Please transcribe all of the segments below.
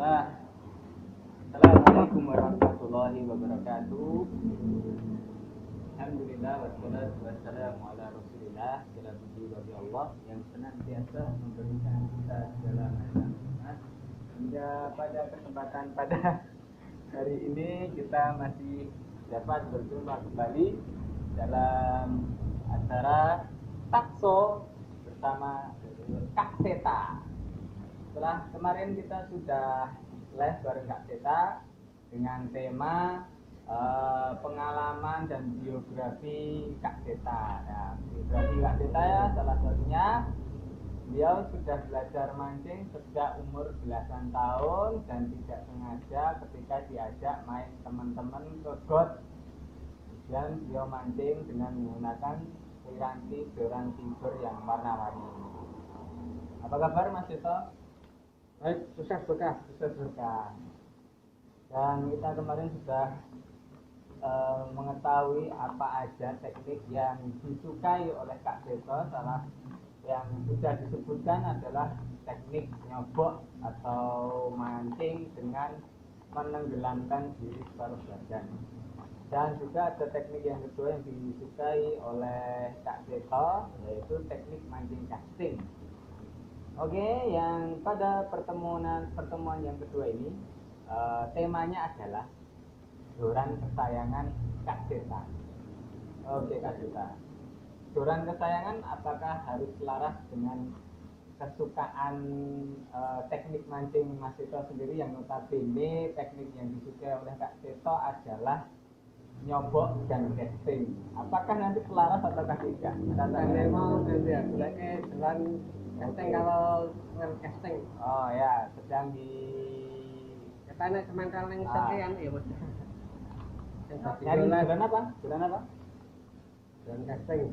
Bismillah. Assalamualaikum warahmatullahi wabarakatuh. Alhamdulillah wassalatu wassalamu ala Rasulillah. Segala puji bagi Allah yang senantiasa memberikan kita segala nikmat. Hingga pada kesempatan pada hari ini kita masih dapat berjumpa kembali dalam acara Takso bersama Kak Seta. Setelah kemarin kita sudah live bareng Kak Seta dengan tema pengalaman dan biografi Kak Seta. Nah, biografi Kak Seta ya salah satunya beliau sudah belajar mancing sejak umur belasan tahun dan tidak sengaja ketika diajak main teman-teman ke got dan beliau mancing dengan menggunakan piranti joran fiber yang warna-warni. Apa kabar Mas Seto? Baik, sukses berkah. Dan kita kemarin sudah mengetahui apa aja teknik yang disukai oleh Kak Seto. Salah yang sudah disebutkan adalah teknik nyobok atau mancing dengan menenggelamkan diri separuh badan. Dan juga ada teknik yang kedua yang disukai oleh Kak Seto, yaitu teknik mancing casting. Oke, yang pada pertemuan yang kedua ini temanya adalah joran kesayangan Kak Seta. Oke Kak Seta, joran kesayangan apakah harus selaras dengan kesukaan teknik mancing Mas Seto sendiri, yang notabene teknik yang disukai oleh Kak Seto adalah nyobok dan casting? Apakah nanti selaras ataukah tidak? Saya mau nanti ya, bilangnya jalan casting kalau dengan casting. Oh ya, sedang di Katanya semangkal yang sekian ya bos. nyari jalan apa? Jalan apa? Jalan casting.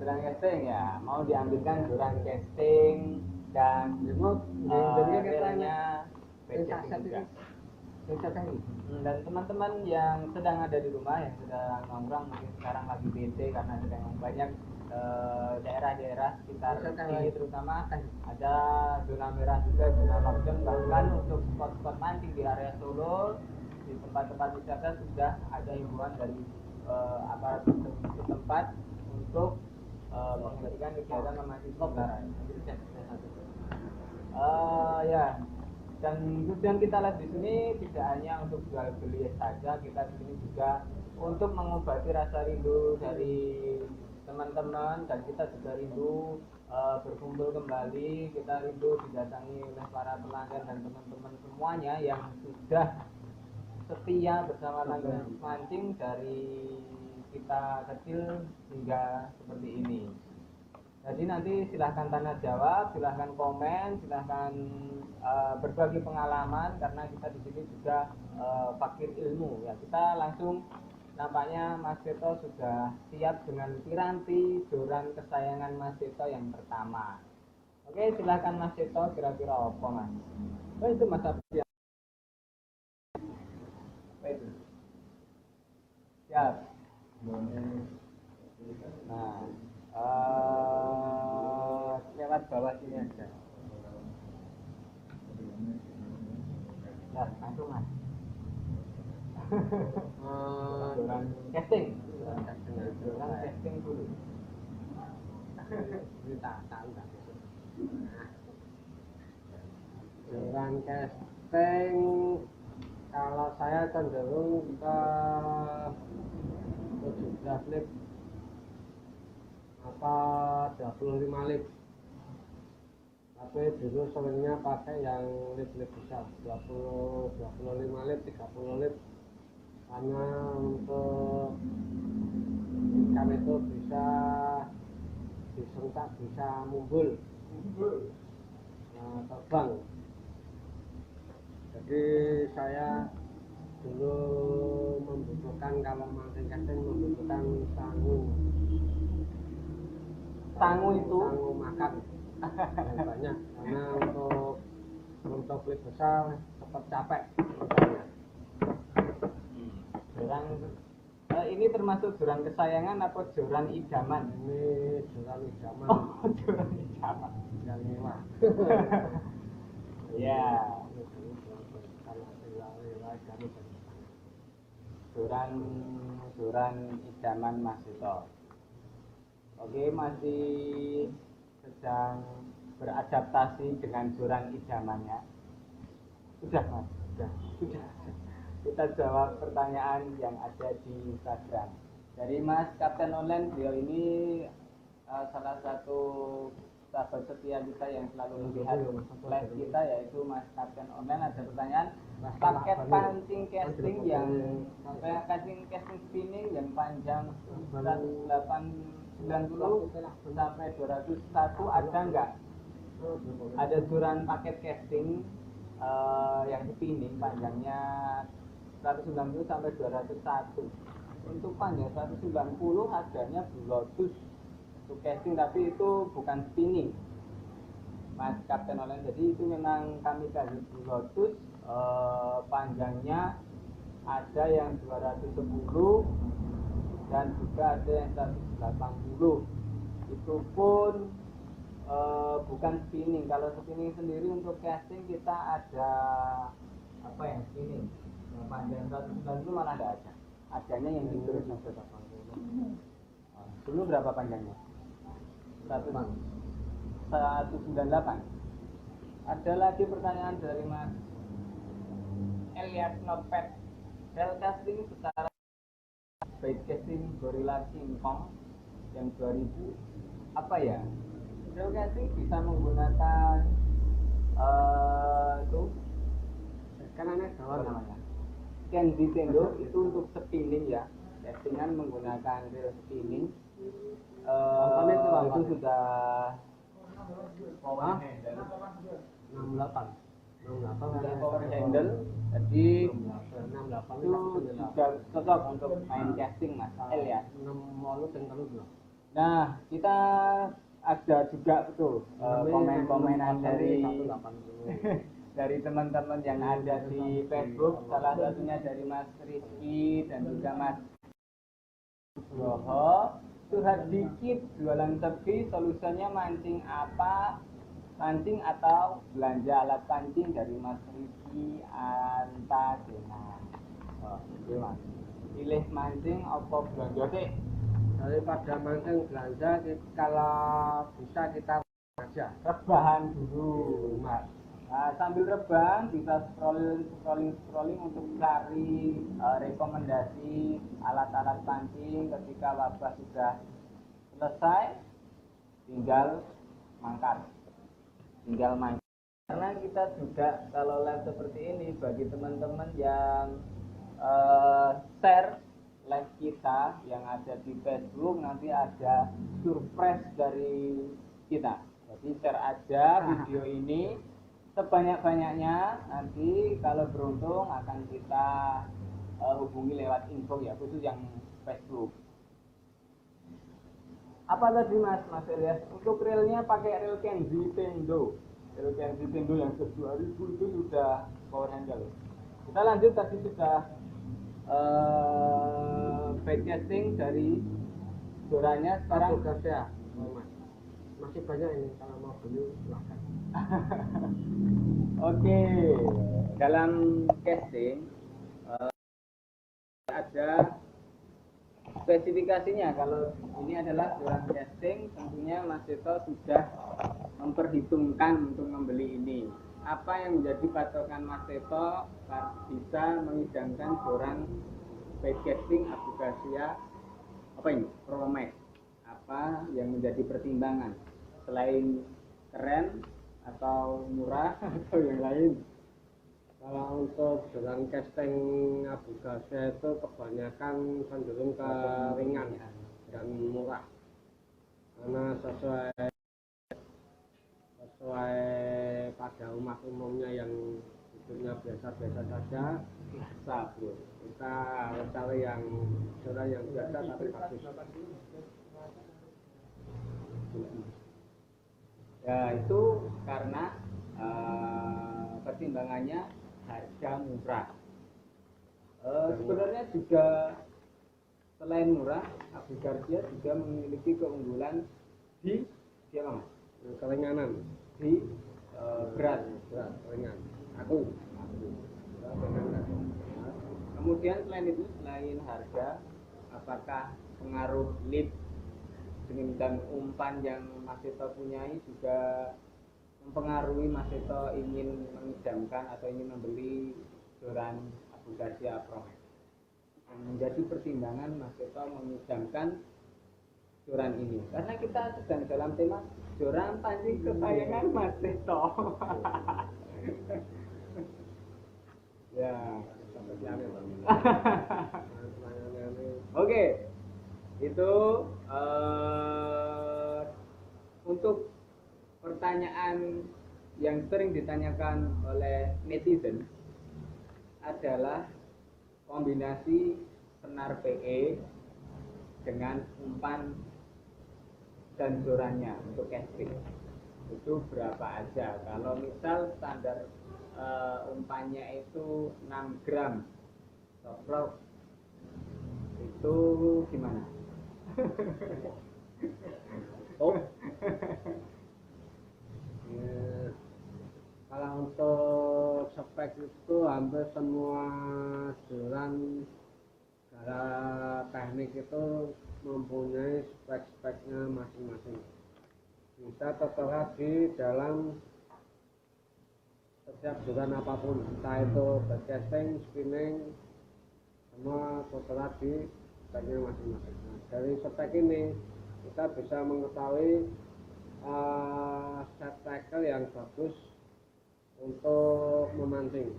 Joran casting ya, mau diambilkan joran casting dan Mau jadi realnya yang casting saset juga. itu yang saset. Dan teman-teman yang sedang ada di rumah, yang sedang nongkrong, mungkin sekarang lagi bete karena sedang banyak daerah-daerah sekitar sini terutama ada zona merah juga, zona lockdown. Bahkan untuk spot-spot mancing di area Solo, di tempat-tempat wisata sudah ada himbauan dari aparatur setempat untuk menghentikan kegiatan memancing sementara. Ya, dan tujuan kita live di sini tidak hanya untuk jual beli saja, kita di sini juga untuk mengobati rasa rindu dari teman-teman, dan kita juga rindu berkumpul kembali. Kita rindu didatangi oleh para pelanggan dan teman-teman semuanya yang sudah setia bersama langganan mancing dari kita kecil hingga seperti ini. Jadi nanti silahkan tanya jawab, silahkan komen, silahkan berbagi pengalaman, karena kita di sini juga fakir ilmu ya. Kita langsung, nampaknya Mas Seto sudah siap dengan piranti joran kesayangan Mas Seto yang pertama. Oke, silahkan Mas Seto, kira-kira apa Mas? Oh itu Mas Abdi. Apa itu? Siap. Nah, lewat bawah sini aja. Ya, langsung Mas. Joran casting. Joran casting dulu. Jalan casting, kalau saya cenderung ke 17 lip apa 25 lip, tapi dulu seringnya pakai yang lip besar 25 lip, 30 lip, karena untuk ikan itu bisa disentak, bisa mumbul, terbang. Jadi saya dulu membutuhkan, kalau mancing casting membutuhkan Sangu itu sangu makan yang banyak, karena untuk klip besar cepat capek misalnya. joran ini termasuk joran kesayangan atau joran idaman? Ini joran idaman. Oh, joran idaman yang mewah. ya. Joran idaman Mas Seto. Oke, masih sedang beradaptasi dengan joran idamannya. Sudah Mas, sudah. Kita jawab pertanyaan yang ada di Instagram. Dari Mas Kapten Online, beliau ini salah satu sahabat setia kita yang selalu melihat live kita, yaitu Mas Kapten Online. Ada pertanyaan, paket pancing casting spinning yang panjang 190 sampai 201 ada enggak? Ada joran paket casting yang spinning panjangnya 190 sampai 201. Untuk panjang 190 harganya Lotus untuk casting, tapi itu bukan spinning Mas Kapten Online. Jadi itu memang kami kasih Lotus, panjangnya ada yang 210 dan juga ada yang 180. Itu pun bukan spinning. Kalau spinning sendiri untuk casting kita ada apa yang spinning yang panjang 190 malah ada, adanya yang di 180. Dulu berapa panjangnya? 198. Ada lagi pertanyaan dari Mas Elias Notepad. Rail casting secara bait casting Gorilla King Kong yang 2000 apa ya? Rail casting bisa menggunakan itu kan aneh namanya Kenji Tendo, itu untuk spinning ya, castingan menggunakan rail spinning. Itu sudah power handle 68 power handle, jadi itu juga cocok untuk main casting Mas El ya. Nah, kita ada juga betul komen-komenan dari teman-teman yang ada di Facebook, salah satunya dari Mas Rizky dan juga Mas Broho. Curhat dikit, jualan sepi, solusinya mancing apa? Mancing atau belanja alat pancing, dari Mas Rizky Antasena. Oke Mas, pilih mancing apa belanja sih? Daripada mancing belanja, kalau bisa kita aja rebahan dulu Mas. Nah, sambil rebahan bisa scrolling untuk cari rekomendasi alat-alat pancing. Ketika wabah sudah selesai, tinggal mangkat, tinggal main. Karena kita juga kalau live seperti ini, bagi teman-teman yang share live kita yang ada di Facebook, nanti ada surprise dari kita. Jadi share aja video ini sebanyak-banyaknya, nanti kalau beruntung akan kita hubungi lewat info ya, khusus yang Facebook. Apa tadi Mas Elias? Untuk reelnya pakai reel Kenji Tendo. Reel Kenji Tendo yang 2000 itu sudah power handle. Kita lanjut, tadi sudah bait casting dari jorannya. Sekarang ya Mas, masih banyak ini, kalau mau beli silahkan. Oke, dalam casting ada spesifikasinya. Kalau ini adalah joran casting, tentunya Mas Seto sudah memperhitungkan untuk membeli ini. Apa yang menjadi patokan Mas Seto bisa mengidamkan joran bait casting Abukasia apa ini? Promax. Apa yang menjadi pertimbangan selain keren atau murah atau yang lain? Kalau untuk joran casting Abukasia itu kebanyakan cenderung ke ringan dan murah, karena sesuai pada umat umumnya yang hidupnya biasa-biasa saja. Kita harus cari yang joran yang biasa tapi bagus. Ya, itu karena pertimbangannya harga murah. Sebenarnya juga selain murah, Abukasia juga memiliki keunggulan di apa Mas? Keringanan, di berat ringan. Aku Kemudian selain itu, selain harga, apakah pengaruh lead dan umpan yang Mas Seto punyai juga mempengaruhi Mas Seto ingin mengidamkan atau ingin membeli joran Abu Garcia Pro? Yang menjadi pertimbangan Mas Seto mengidamkan joran ini, karena kita sedang dalam tema joran pancing kesayangan Mas Seto. Ya, oke, itu untuk pertanyaan yang sering ditanyakan oleh netizen adalah kombinasi senar PE dengan umpan dan jorannya untuk casting itu berapa aja. Kalau misal standar umpannya itu 6 gram soft itu gimana? Oh. Ya, kalau untuk spek itu hampir semua joran secara teknik itu mempunyai spek-speknya masing-masing. Bisa tertera di dalam setiap joran apapun, entah itu casting, spinning, semua tertera di speknya masing-masing. Nah, dari spek ini kita bisa mengetahui set tackle yang bagus untuk memancing,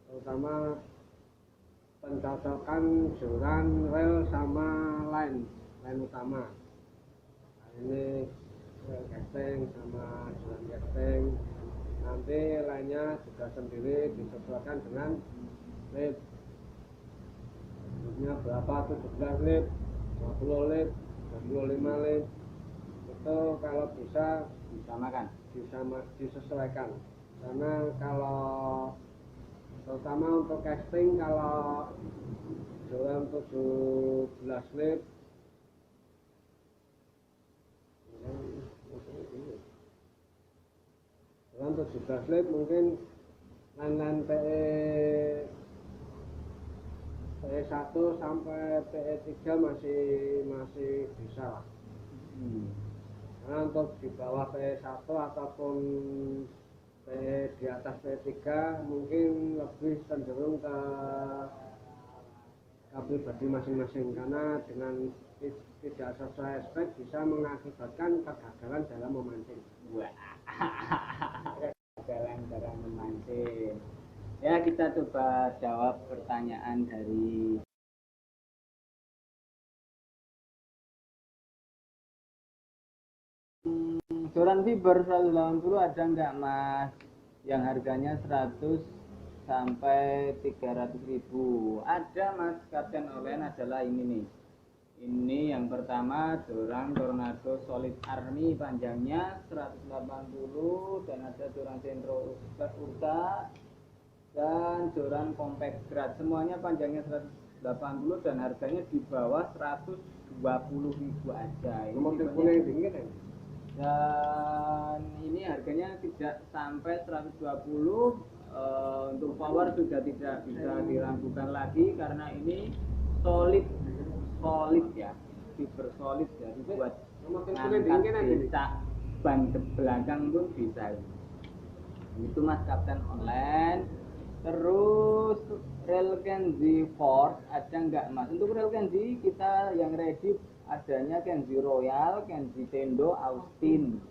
terutama pencocokan joran reel sama line utama. Nah, ini reel casting sama joran casting, nanti lainnya juga sendiri disesuaikan dengan lip. Lipnya berapa, 17 lip, 20 lip, 25 lip, itu kalau bisa Disamakan, disesuaikan. Karena kalau terutama untuk casting, kalau joran 17 lip joran 17 lip mungkin line PE 1 sampai PE 3 masih bisa lah. Karena untuk di bawah PE1 ataupun PE di atas PE3 mungkin lebih cenderung ke pribadi masing-masing, karena dengan tidak sesuai spek bisa mengakibatkan kegagalan dalam memancing. Kegagalan dalam memancing. Ya, kita coba jawab pertanyaan dari joran fiber 180 ada enggak Mas yang harganya 100 sampai 300.000? Ada Mas Kapten Olen, adalah ini nih. Ini yang pertama joran Tornado Solid Army, panjangnya 180, dan ada joran Centro Ursa dan joran Compact Grad, semuanya panjangnya 180 dan harganya di bawah 120.000 aja. Ini tipenya dingin ya? Dan ini harganya tidak sampai 120. Untuk power sudah tidak bisa diragukan lagi karena ini solid ya, fiber solid, jadi buat ngangkat becak ban belakang pun bisa. Itu Mas Kapten Online. Terus reel Kenzi Force ada enggak Mas? Untuk reel Kenzi kita yang ready adanya Kenzi Royal, Kenzi Tendo, Austin.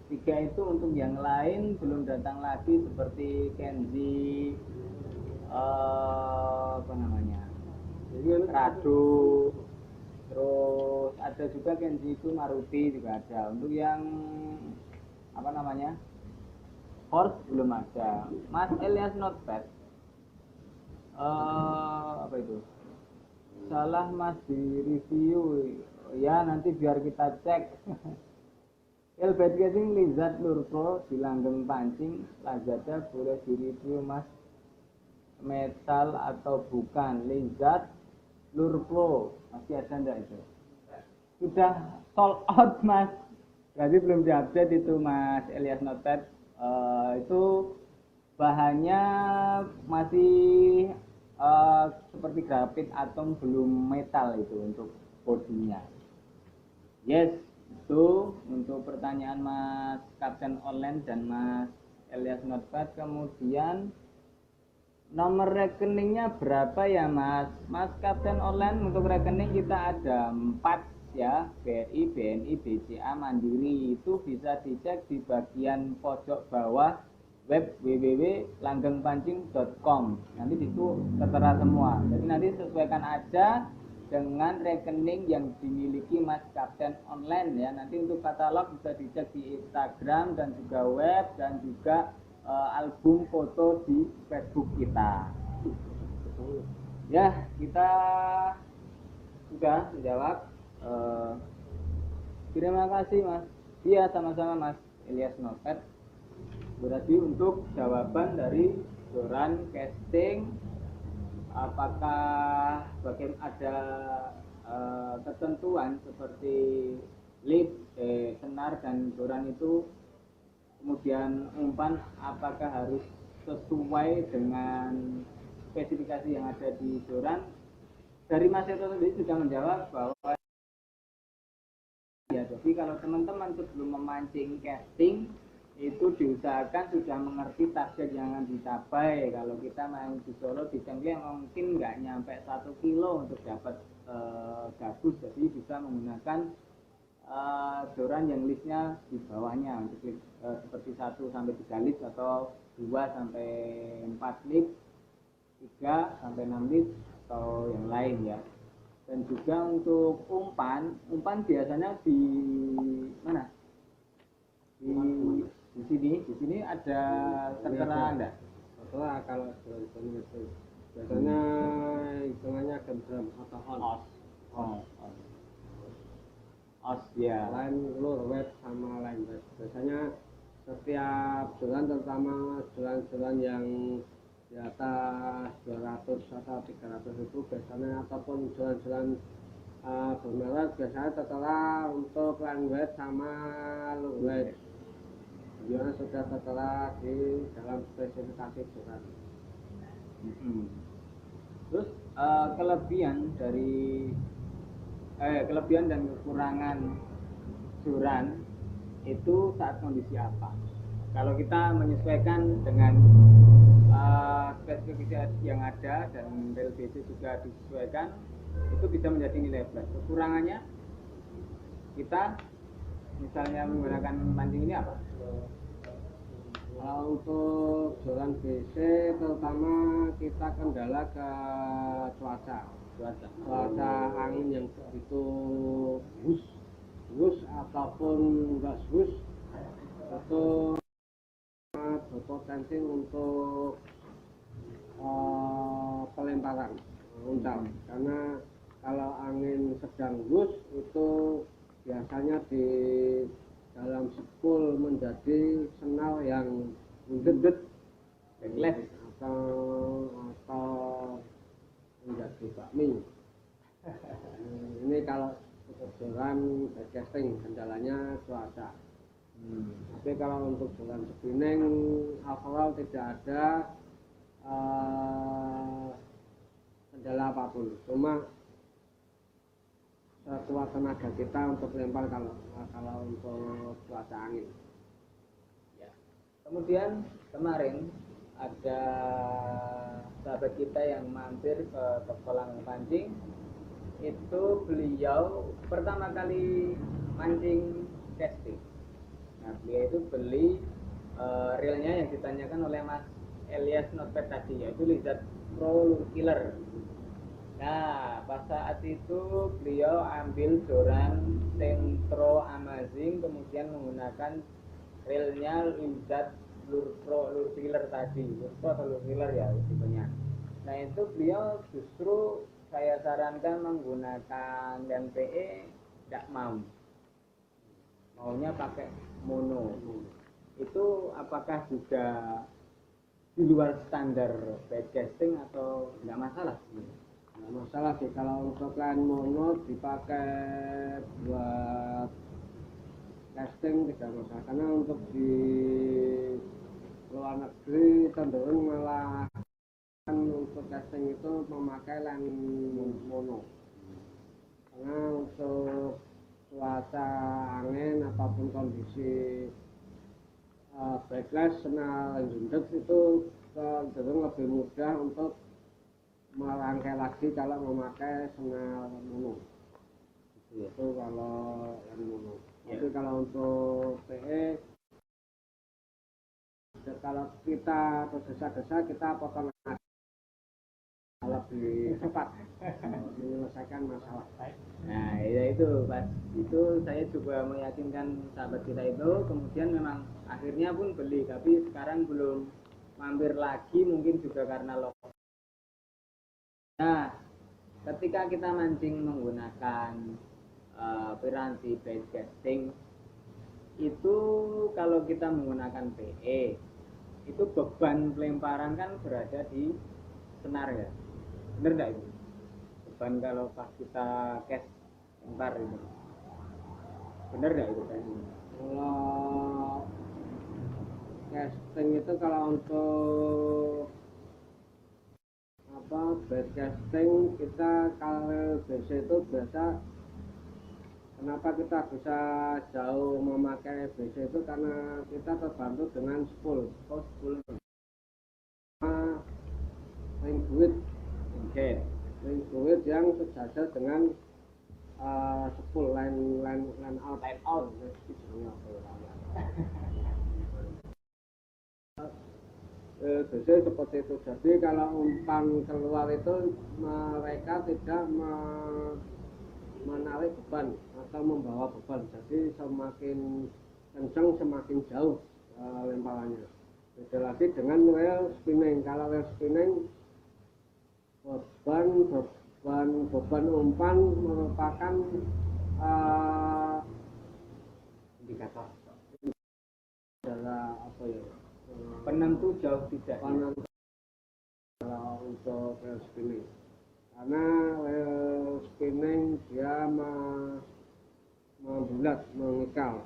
3 itu. Untuk yang lain belum datang lagi, seperti Kenzi Rado. Terus ada juga Kenzi itu Maruti juga ada. Untuk yang Force belum ada. Mas Elias Notepad salah Mas di review ya, nanti biar kita cek. Elbet casing Lizard Lure Pro di langgeng pancing Lazada, boleh di review Mas, metal atau bukan? Lizard Lure Pro masih ada enggak itu? Sudah sold out Mas, berarti belum diupdate itu Mas Elias Notepad. Itu bahannya masih seperti grafit atom belum metal itu untuk bodinya. Yes, itu untuk pertanyaan Mas Kapten Online dan Mas Elias Notepad. Kemudian nomor rekeningnya berapa ya Mas? Mas Kapten Online, untuk rekening kita ada 4 ya, BRI, BNI, BCA, Mandiri. Itu bisa dicek di bagian pojok bawah web www.langgengpancing.com. Nanti situ tertera semua. Jadi nanti sesuaikan aja dengan rekening yang dimiliki Mas Kapten Online ya. Nanti untuk katalog bisa dicek di Instagram dan juga web dan juga album foto di Facebook kita. Ya, kita sudah menjawab. Terima kasih Mas. Iya, sama-sama Mas Elias Notepad. Berarti untuk jawaban dari joran casting, apakah bagaimana ada ketentuan seperti lip, senar dan joran itu, kemudian umpan apakah harus sesuai dengan spesifikasi yang ada di joran? Dari Mas Eto sendiri sudah menjawab bahwa ya, jadi kalau teman-teman sebelum memancing casting itu diusahakan sudah mengerti target yang akan dicapai. Kalau kita main di Solo di Cengkeh mungkin nggak nyampe 1 kilo untuk dapat gabus, jadi bisa menggunakan joran yang listnya di bawahnya untuk list, seperti 1 sampai 3 list atau 2 sampai 4 list, 3 sampai 6 list atau yang lain ya. Dan juga untuk umpan biasanya di mana? Di sini ada tertera enggak? Tertera kalau joran itu biasanya hitungannya gram atau os ya. Lain lure web sama line web. Biasanya setiap joran, terutama joran-joran yang di atas 200 atau 300 itu biasanya, ataupun joran-joran bermerek biasanya tertera untuk line web sama lure web. Biasanya sudah tertera di dalam spesifikasi joran. Terus kelebihan dan kekurangan joran itu saat kondisi apa? Kalau kita menyesuaikan dengan spesifikasi yang ada dan LBC juga disesuaikan, itu bisa menjadi nilai plus. Kekurangannya kita misalnya menggunakan mancing ini apa? Kalau untuk joran BC terutama kita kendala ke cuaca angin yang begitu hus ataupun gas hus, itu berpotensi untuk pelemparan untal, karena kalau angin sedang hus itu biasanya di dalam sekul menjadi senal yang mendedet atau menjadi bakmi. Ini kalau joran casting kendalanya cuaca. Tapi kalau untuk joran spinning overall tidak ada kendala apapun, cuma sekuat tenaga kita untuk lempar kalau untuk cuaca angin. Ya. Kemudian kemarin ada sahabat kita yang mampir ke toko Langgeng Pancing. Itu beliau pertama kali mancing casting. Nah, beliau itu beli reelnya yang ditanyakan oleh Mas Elias Notepad tadi, yaitu Lizard Pro Lure Killer. Nah, pas saat itu beliau ambil joran Centro Amazing, kemudian menggunakan reelnya Lizard Lure Pro Lure Killer tadi, Lure Pro atau Lure Killer ya tipenya. Nah, itu beliau justru saya sarankan menggunakan LPE, tidak mau, maunya pakai mono. Itu apakah juga di luar standar bait casting atau tidak masalah? Nggak masalah sih kalau untuk line mono dipakai buat casting, tidak masalah, karena untuk di luar negeri cenderung malah kan untuk casting itu memakai lens mono. Karena untuk cuaca angin ataupun kondisi backlight senar jundet itu cenderung lebih mudah untuk merangkai lagi kalau memakai senar mono. Itu kalau yang mono. Tapi kalau untuk PE, kalau kita tergesa-gesa kita potong lebih cepat menyelesaikan masalah. Nah ya itu pas itu saya juga meyakinkan sahabat kita itu, kemudian memang akhirnya pun beli, tapi sekarang belum mampir lagi, mungkin juga karena lockdown. Nah ketika kita mancing menggunakan piranti bait casting itu, kalau kita menggunakan PE itu beban pelemparan kan berada di senar ya, bener nggak itu? Beban kalau pas kita cast lempar itu, bener nggak itu kan? Kalau casting itu kalau untuk bait casting kita kalau biasa itu biasa, kenapa kita bisa jauh memakai BC itu karena kita terbantu dengan spool. Ring fluid yang sejajar dengan spool line out. Biasanya seperti itu. Jadi kalau umpan keluar itu mereka tidak menarik beban atau membawa beban, jadi semakin kencang semakin jauh lemparannya. Beda lagi dengan reel spinning. Kalau reel spinning beban umpan merupakan indikator adalah apa ya, Penentu jauh tidak. penentu kalau untuk reel spinning. Karena reel spinning dia membulat, mengikal.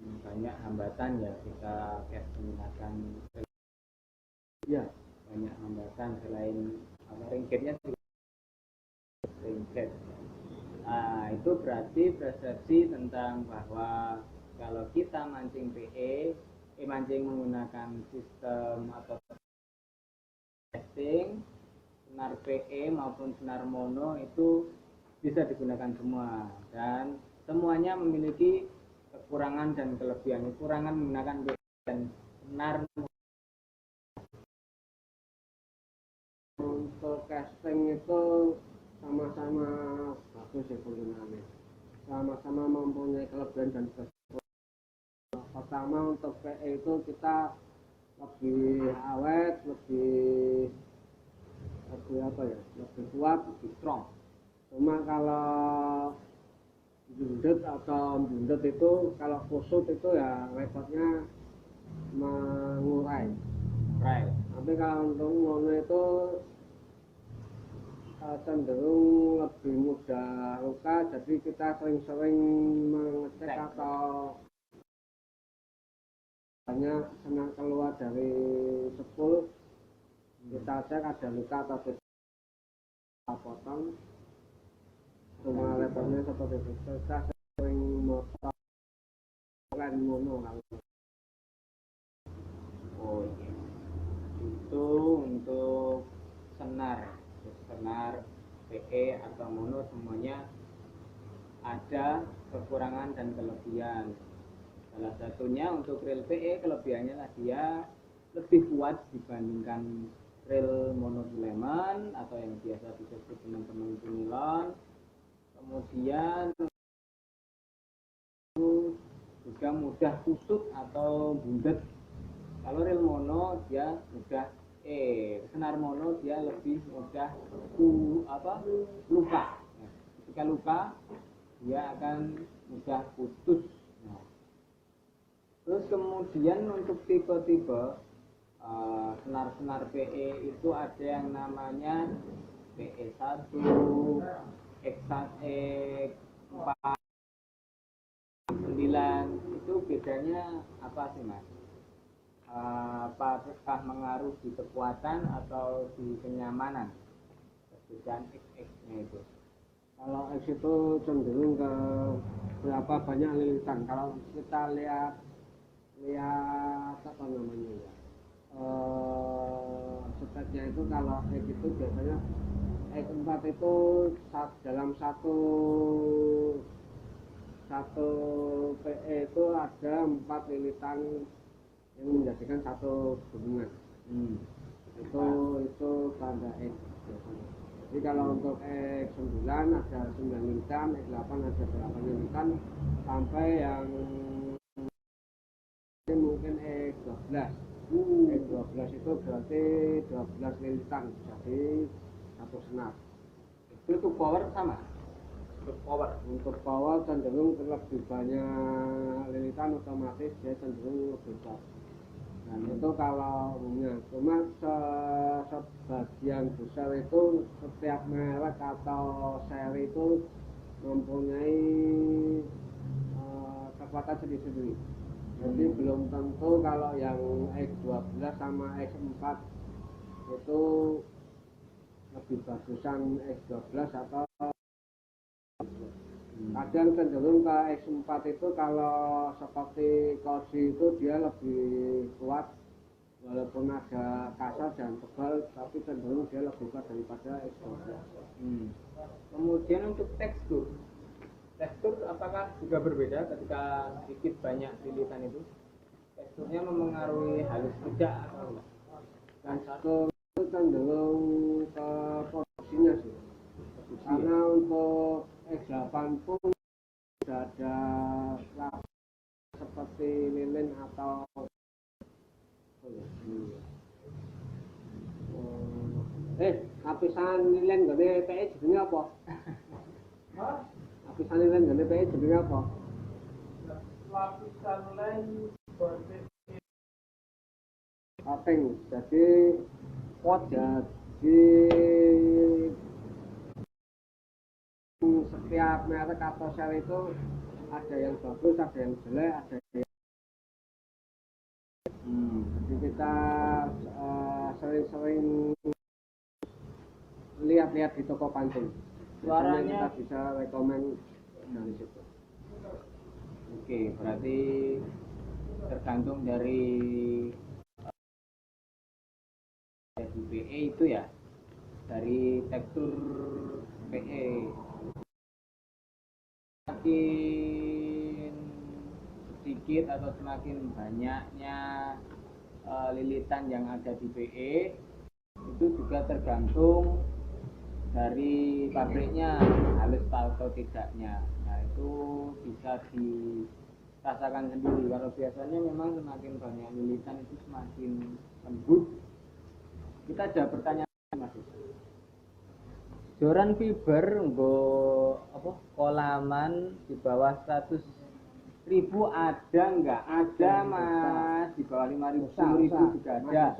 Banyak hambatan ya kita cast menggunakan Ya, banyak hambatan selain ringkitnya juga ringkit. Nah itu berarti persepsi tentang bahwa kalau kita mancing PE, mancing menggunakan sistem atau casting, senar PE maupun senar mono itu bisa digunakan semua, dan semuanya memiliki kekurangan dan kelebihan. Kekurangan menggunakan PE dan senar. untuk casting itu sama-sama bagus ya penggunaannya, sama-sama mempunyai kelebihan dan kekurangan. Pertama untuk PE itu kita lebih awet, lebih apa ya, lebih kuat, lebih strong. Cuma kalau bundet atau bundet itu kalau kusut itu ya repotnya mengurai. Tapi kalau untuk mono itu cenderung lebih mudah luka, jadi kita sering-sering mengecek atau banyak senar keluar dari spool, kita cek ada luka atau tidak, kita potong. Cuma levelnya seperti itu. Kita sering motong line mono. Oh iya, itu untuk senar PE atau mono semuanya ada kekurangan dan kelebihan. Salah satunya untuk reel PE, kelebihannya lah dia lebih kuat dibandingkan reel monofilament atau yang biasa disebut teman-teman nilon. Kemudian juga mudah kusut atau bundet. Kalau reel mono dia mudah senar mono dia lebih mudah luka. Nah, ketika luka dia akan mudah putus. Nah, terus kemudian untuk tipe-tipe senar-senar PE itu ada yang namanya PE1, X1, X4, 9. Itu bedanya apa sih Mas? apakah mengaruh di kekuatan atau di kenyamanan perbedaan XX-nya itu? Kalau X itu cenderung ke berapa banyak lilitan. Kalau kita lihat apa namanya ya, speknya itu kalau X itu biasanya X4 itu dalam satu PE itu ada 4 lilitan yang menjadikan satu hubungan. Itu tanda X biasanya. Jadi kalau untuk X9 ada 9 lilitan, X8 ada 8 lilitan, sampai yang mungkin X12. X12 itu berarti 12 lilitan, jadi satu senar. Itu power sama? Untuk power cenderung lebih banyak lilitan, otomatis dia cenderung lebih besar. Dan itu kalau umumnya, cuma sebagian besar itu setiap merek atau seri itu mempunyai kekuatan sendiri-sendiri. Jadi belum tentu kalau yang X12 sama X4 itu lebih bagusan X12 atau kadang cenderung ke X4 itu kalau seperti Koji itu dia lebih kuat, walaupun ada kasar dan tebal, tapi cenderung dia lebih kuat daripada X12. Kemudian untuk tekstur apakah juga berbeda ketika sedikit banyak lilitan itu? Teksturnya memengaruhi halus tidak atau enggak? Tekstur itu cenderung ke produksinya sih. Karena untuk X8 pun tidak ada seperti lilin atau lapisan lilin gede PE jenenge apa? Lapisan lilin gede PE jenenge apa? Lapisan lain coating. Jadi setiap merek atau sel itu ada yang bagus, ada yang jelek, ada yang jadi kita sering-sering lihat-lihat di toko pancing. Suaranya kita bisa rekomen dari situ. Oke, berarti tergantung dari PE itu ya, dari tekstur PE. Semakin sedikit atau semakin banyaknya lilitan yang ada di PE itu juga tergantung dari pabriknya halus atau tidaknya. Nah itu bisa dirasakan sendiri. Kalau biasanya memang semakin banyak lilitan itu semakin lembut. Kita ada pertanyaan Mas. Joran fiber kolaman di bawah 100.000 ada nggak? Ada Mas, di bawah 5.000 juga ada.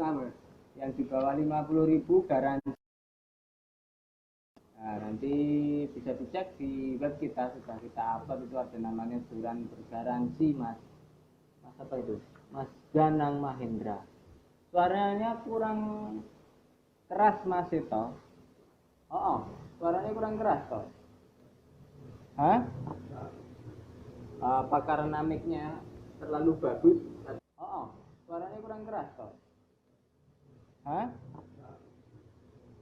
Yang di bawah 50.000 garansi. Nah, nanti bisa dicek di web kita, sudah kita upload, itu ada namanya joran bergaransi Mas. Mas apa itu? Mas Danang Mahendra. Suaranya kurang keras Mas itu. Suaranya kurang keras toh. Hah? Apa karena mic-nya terlalu bagus? Suaranya kurang keras toh. Hah?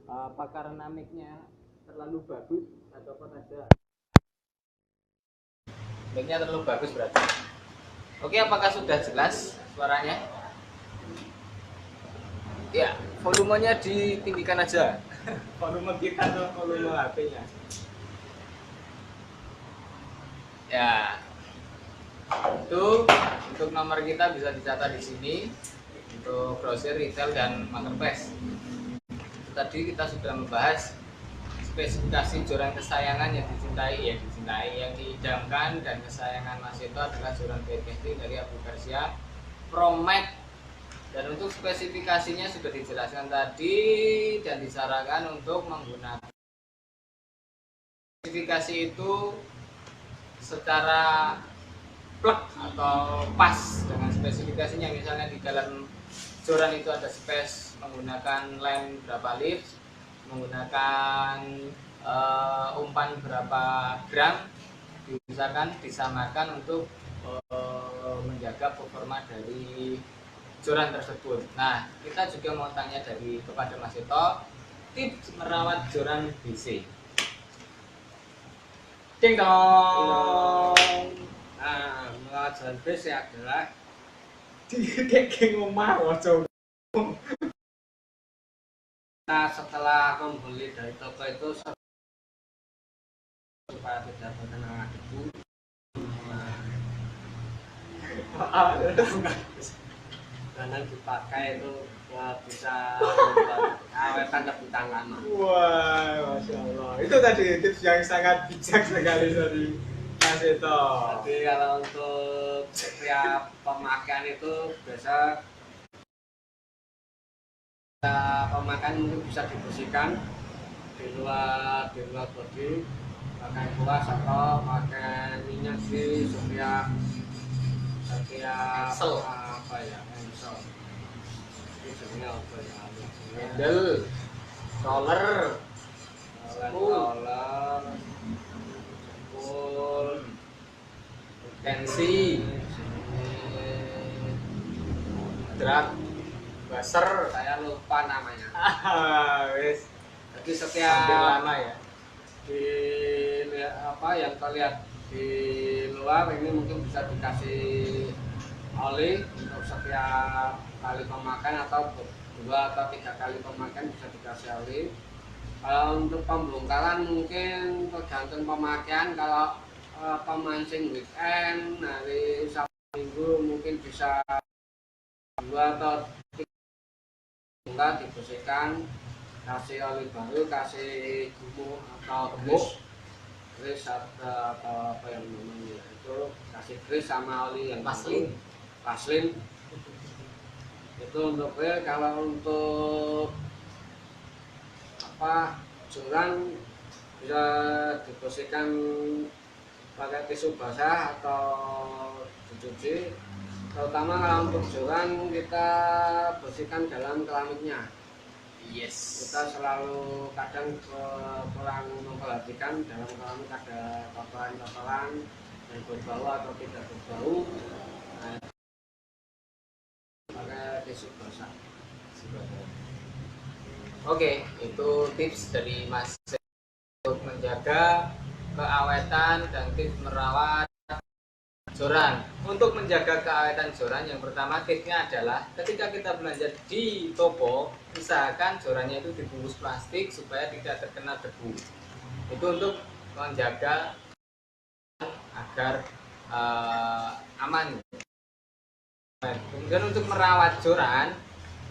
Apa karena mic-nya terlalu bagus atau ada? Mic-nya terlalu bagus berarti. Oke, apakah sudah jelas suaranya? Ya, volumenya ditinggikan aja. Volume kita atau volume HP-nya. Ya. Itu untuk nomor kita bisa dicatat di sini untuk grosir, retail dan marketplace. Tadi kita sudah membahas spesifikasi joran kesayangan yang dicintai, yang diidamkan dan kesayangan Mas Seto adalah joran BTC dari Abu Garcia Pro Max. Dan untuk spesifikasinya sudah dijelaskan tadi dan disarankan untuk menggunakan spesifikasi itu secara plek atau pas dengan spesifikasinya. Misalnya di dalam joran itu ada space, menggunakan lem berapa lips, menggunakan umpan berapa gram, diusahakan disamakan untuk menjaga performa dari joran tersebut. Nah, kita juga mau tanya kepada Mas Seto, tips merawat joran BC. Ding dong. Nah, merawat joran BC adalah Kayak ngomah wajo. Nah, setelah membeli dari toko itu supaya tidak terkena debu, karena dipakai itu bisa awetan lebih tahan lama. Wah, masya Allah. Itu tadi tips yang sangat bijak sekali dari Mas Seto. Jadi kalau untuk setiap pemakaian itu biasa pemakaian mungkin bisa dibersihkan di luar body, pakai kuas atau pakai minyak sih setiap apa ya, ensel ini sebenarnya apa ya, Handle, roller, full tensi, drag, buzzer. saya lupa namanya. Wes. Jadi Sambil setiap lama ya. di apa yang terlihat di luar ini mungkin bisa dikasih oli untuk setiap kali pemakaian atau 2 atau 3 kali pemakaian bisa dikasih oli. Kalau untuk pembongkaran mungkin tergantung pemakaian. Kalau pemancing weekend hari Sabtu Minggu mungkin bisa 2 atau 3 dibersihkan, kasih oli baru, kasih gumuk atau grease atau apa yang namanya itu, kasih grease sama oli yang Vaseline itu untuk real. Kalau untuk apa joran bisa dibersihkan pakai tisu basah atau dicuci, terutama kalau untuk joran kita bersihkan dalam keramiknya. Yes. Kita selalu kadang kurang memperhatikan dalam keramik ada kotoran-kotoran yang berbau atau tidak berbau. Nah, pakai tisu basah. Oke, itu tips dari Mas untuk menjaga keawetan dan tips merawat joran. Untuk menjaga keawetan joran, yang pertama tipsnya adalah ketika kita belanja di toko, usahakan jorannya itu dibungkus plastik supaya tidak terkena debu. Itu untuk menjaga agar aman. Kemudian untuk merawat joran,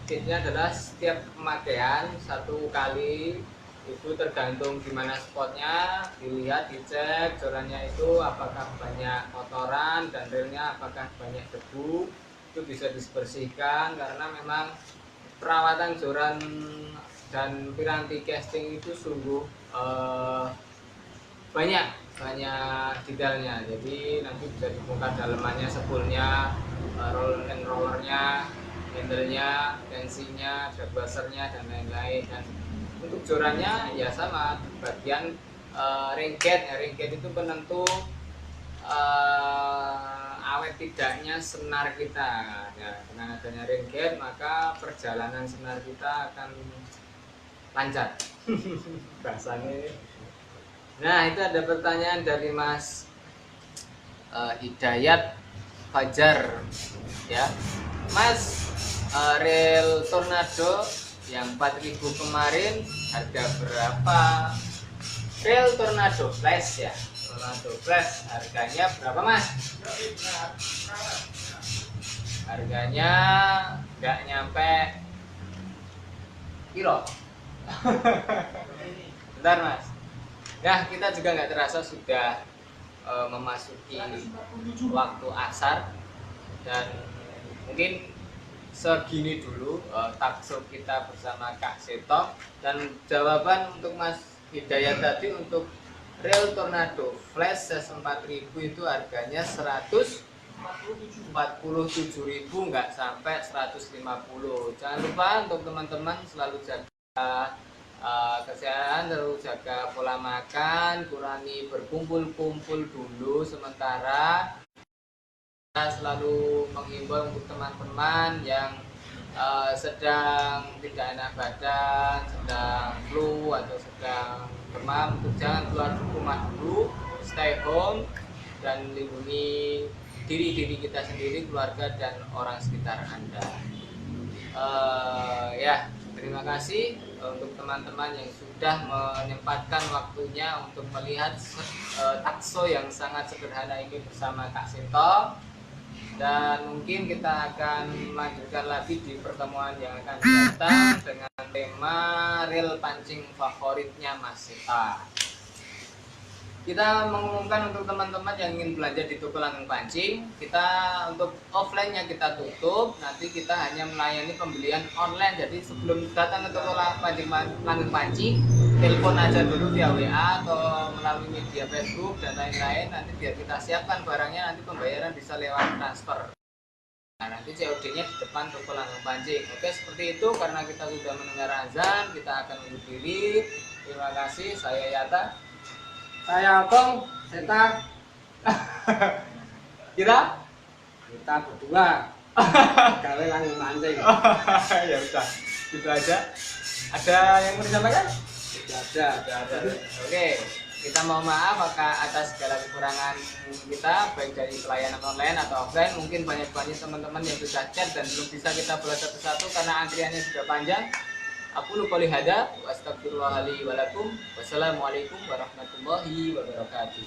tipsnya adalah setiap pemakaian 1 kali itu tergantung gimana spotnya, dilihat, dicek jorannya itu apakah banyak kotoran dan relnya apakah banyak debu, itu bisa dibersihkan. Karena memang perawatan joran dan piranti casting itu sungguh banyak detailnya. Jadi nanti bisa dibongkar dalemannya, spoolnya, rollernya, handle-nya, tensinya, drag buzzer-nya, dan lain-lain. Dan untuk jorannya ya sama, bagian ringket. Ringket itu penentu awet tidaknya senar kita. Ya, dengan adanya ringket maka perjalanan senar kita akan lancar. Bahasanya. Nah, itu ada pertanyaan dari Mas Hidayat Fajar, ya. Mas, rel Tornado yang 4.000 kemarin harga berapa? Rel Tornado Flash ya, Tornado Flash harganya berapa, Mas? Harganya nggak nyampe kilo. Bentar, Mas. Nah, kita juga nggak terasa sudah memasuki waktu asar, dan mungkin segini dulu taksub kita bersama Kak Seto. Dan jawaban untuk Mas Hidayat tadi, untuk rel Tornado Flash 4000 itu harganya 147 47.000, nggak sampai 150. Jangan lupa untuk teman-teman selalu jaga kesehatan, terus jaga pola makan, kurangi berkumpul-kumpul dulu sementara. Kita selalu menghimbau untuk teman-teman yang sedang tidak enak badan, sedang flu atau sedang demam, untuk jangan keluar rumah dulu, stay home dan lindungi diri kita sendiri, keluarga dan orang sekitar Anda. Ya, terima kasih untuk teman-teman yang sudah menyempatkan waktunya untuk melihat takso yang sangat sederhana ini bersama Kak Sinto. Dan mungkin kita akan melanjutkan lagi di pertemuan yang akan datang dengan tema reel pancing favoritnya Mas Sinta. Kita mengumumkan untuk teman-teman yang ingin belanja di toko langgeng pancing, kita untuk offline-nya kita tutup, nanti kita hanya melayani pembelian online. Jadi sebelum datang ke toko langgeng pancing, telepon aja dulu via WA atau melalui media Facebook dan lain-lain, nanti biar kita siapkan barangnya, nanti pembayaran bisa lewat transfer. Nah, nanti COD-nya di depan toko langgeng pancing. Oke, seperti itu. Karena kita sudah mendengar azan, kita akan undur diri. Terima kasih, saya Yata. Saya Otong, Seta. Kita berdua gawe langgeng pancing. Ya udah, gitu aja. Ada yang mau disampaikan? Tidak ada. Oke, kita mohon maaf atas segala kekurangan kita, baik dari pelayanan online atau offline. Mungkin banyak teman-teman yang sudah chat dan belum bisa kita balas satu-satu karena antriannya sudah panjang. Aku lupa lihada, wa astagfirullahaladzim wa lakum. Wassalamualaikum warahmatullahi wabarakatuh.